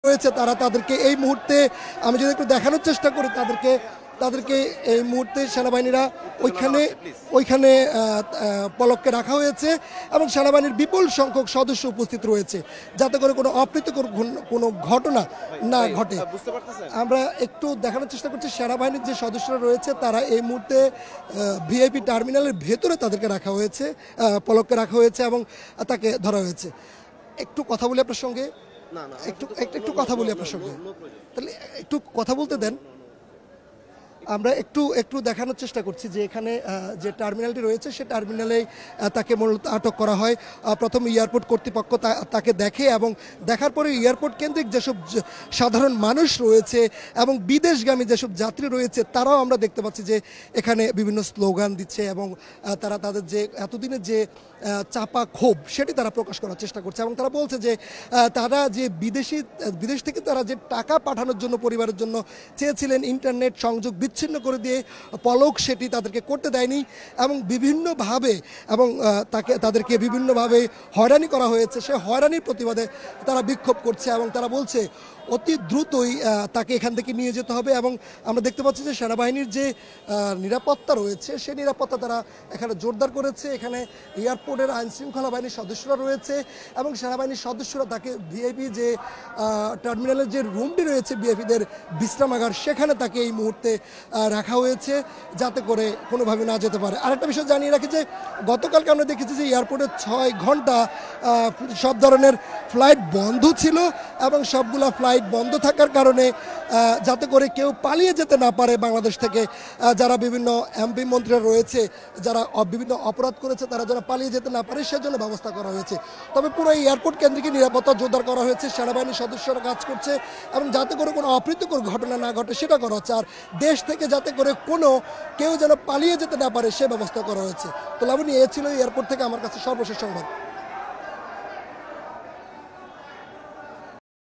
রয়েছে তারা তাদেরকে এই মুহূর্তে আমি যদি একটু দেখানোর চেষ্টা করি তাদেরকে এই মুহূর্তে সেনাবাহিনীরা ওইখানে পলককে রাখা হয়েছে এবং সেনাবাহিনীর বিপুল সংখ্যক সদস্য উপস্থিত রয়েছে যাতে করে কোনো অপ্রীতিকর কোনো ঘটনা না ঘটে। আমরা একটু দেখানোর চেষ্টা করছি সেনাবাহিনীর যে সদস্যরা রয়েছে তারা এই মুহূর্তে ভিআইপি টার্মিনালের ভেতরে তাদেরকে রাখা হয়েছে, পলককে রাখা হয়েছে এবং তাকে ধরা হয়েছে। একটু কথা বলি আপনার সঙ্গে, একটু কথা বলি আপনার সঙ্গে, তাহলে একটু কথা বলতে দেন। আমরা একটু দেখানোর চেষ্টা করছি যে এখানে যে টার্মিনালটি রয়েছে সে টার্মিনালে তাকে মূলত আটক করা হয়। প্রথম এয়ারপোর্ট কর্তৃপক্ষ তাকে দেখে এবং দেখার পরে এয়ারপোর্ট কেন্দ্রিক যেসব সাধারণ মানুষ রয়েছে এবং বিদেশগামী যেসব যাত্রী রয়েছে তারাও আমরা দেখতে পাচ্ছি যে এখানে বিভিন্ন স্লোগান দিচ্ছে এবং তারা তাদের যে এতদিনের যে চাপা ক্ষোভ সেটি তারা প্রকাশ করার চেষ্টা করছে এবং তারা বলছে যে তারা যে বিদেশ থেকে তারা যে টাকা পাঠানোর জন্য পরিবারের জন্য চেয়েছিলেন ইন্টারনেট সংযোগ বিচ্ছিন্ন করে দিয়ে পলক সেটি তাদেরকে করতে দেয়নি এবং বিভিন্নভাবে এবং তাদেরকে বিভিন্নভাবে হয়রানি করা হয়েছে। সে হয়রানির প্রতিবাদে তারা বিক্ষোভ করছে এবং তারা বলছে অতি দ্রুতই তাকে এখান থেকে নিয়ে যেতে হবে এবং আমরা দেখতে পাচ্ছি যে সেনাবাহিনীর যে নিরাপত্তা রয়েছে সেই নিরাপত্তা তারা এখানে জোরদার করেছে। এখানে এয়ারপোর্টের আইনশৃঙ্খলা বাহিনীর সদস্যরা রয়েছে এবং সেনাবাহিনীর সদস্যরা তাকে ভিআইপি যে টার্মিনালের যে রুমটি রয়েছে ভিআইপিদের বিশ্রামাগার সেখানে তাকে এই মুহূর্তে রাখা হয়েছে যাতে করে কোনোভাবে না যেতে পারে। আরেকটা বিষয় জানিয়ে রাখি যে গতকালকে আমরা দেখেছি যে এয়ারপোর্টে 6 ঘন্টা সব ধরনের ফ্লাইট বন্ধ ছিল এবং সবগুলা ফ্লাইট বন্ধ থাকার কারণে যাতে করে কেউ পালিয়ে যেতে না পারে বাংলাদেশ থেকে, যারা বিভিন্ন এমপি মন্ত্রীরা রয়েছে যারা বিভিন্ন অপরাধ করেছে তারা যেন পালিয়ে যেতে না পারে সেজন্য ব্যবস্থা করা হয়েছে। তবে পুরো এয়ারপোর্ট কেন্দ্রিক নিরাপত্তা জোরদার করা হয়েছে, সেনাবাহিনীর সদস্যরা কাজ করছে এবং যাতে করে কোনো অপ্রীতিকর ঘটনা না ঘটে সেটা করা হচ্ছে। আর দেশ থেকে যাতে করে কেউ যেন পালিয়ে যেতে না পারে সে ব্যবস্থা করা হয়েছে। তো লাবণী, এ ছিল এয়ারপোর্ট থেকে আমার কাছে সর্বশেষ সংবাদ।